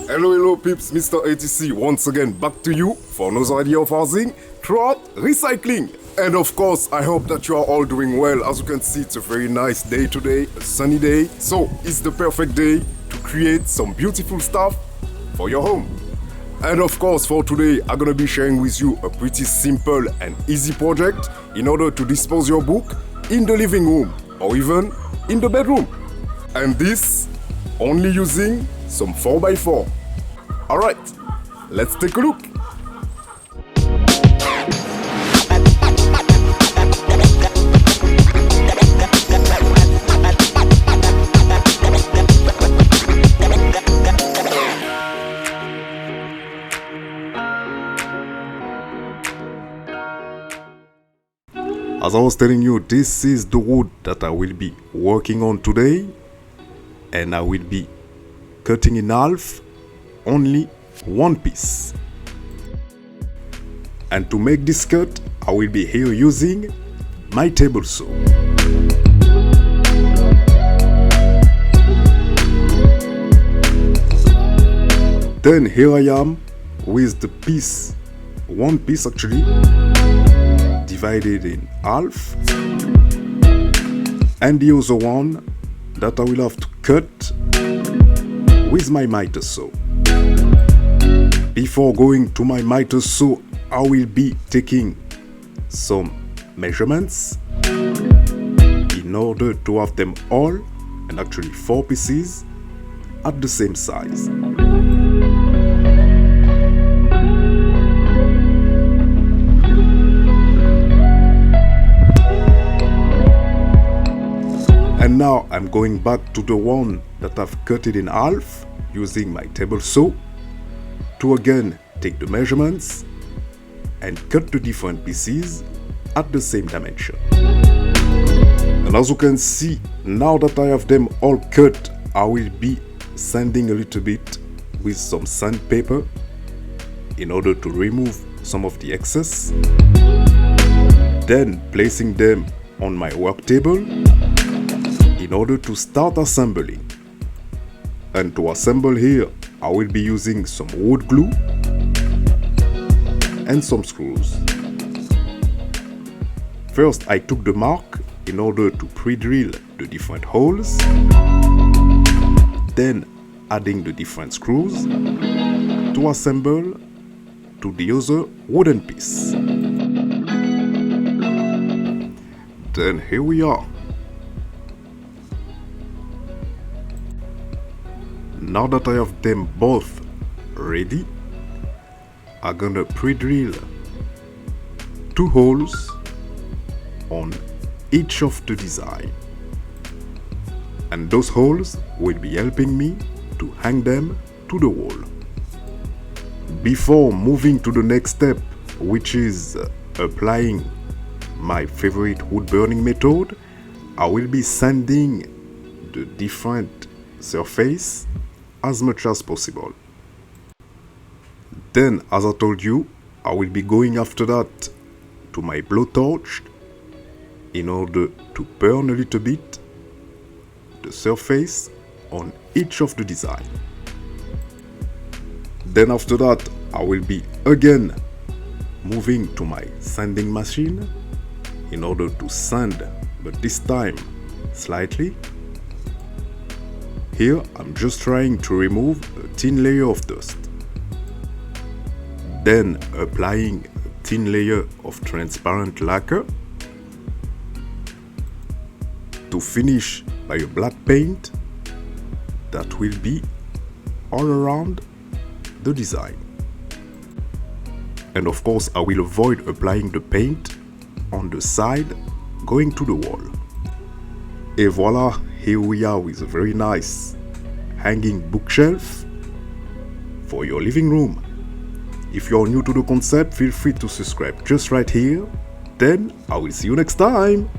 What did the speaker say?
Hello peeps, Mr. ATC once again back to you for another idea of housing throughout recycling. And of course, I hope that you are all doing well. As you can see, it's a very nice day today, a sunny day. So it's the perfect day to create some beautiful stuff for your home. And of course, for today, I'm gonna be sharing with you a pretty simple and easy project in order to dispose your book in the living room or even in the bedroom. And this only using some 4x4. Alright, let's take a look. As I was telling you, this is the wood that I will be working on today, and I will be cutting in half only one piece. And to make this cut, I will be here using my table saw. Then here I am with the piece, one piece actually, divided in half, and the other one that I will have to cut with my miter saw. Before going to my miter saw, I will be taking some measurements in order to have them all, and actually 4 pieces, at the same size. And now I'm going back to the one that I've cut it in half using my table saw to again take the measurements and cut the different pieces at the same dimension. And as you can see, now that I have them all cut, I will be sanding a little bit with some sandpaper in order to remove some of the excess. Then placing them on my work table in order to start assembling. And to assemble here, I will be using some wood glue and some screws. First, I took the mark in order to pre-drill the different holes, then adding the different screws to assemble to the other wooden piece. Then here we are. Now that I have them both ready, I'm gonna pre-drill 2 holes on each of the design. And those holes will be helping me to hang them to the wall. Before moving to the next step, which is applying my favorite wood burning method, I will be sanding the different surface as much as possible. Then, as I told you, I will be going after that to my blowtorch in order to burn a little bit the surface on each of the design. Then after that, I will be again moving to my sanding machine in order to sand, but this time slightly. Here, I'm just trying to remove a thin layer of dust. Then applying a thin layer of transparent lacquer to finish by a black paint that will be all around the design. And of course, I will avoid applying the paint on the side going to the wall. Et voila, here we are with a very nice hanging bookshelf for your living room. If you're new to the concept, feel free to subscribe just right here. Then I will see you next time.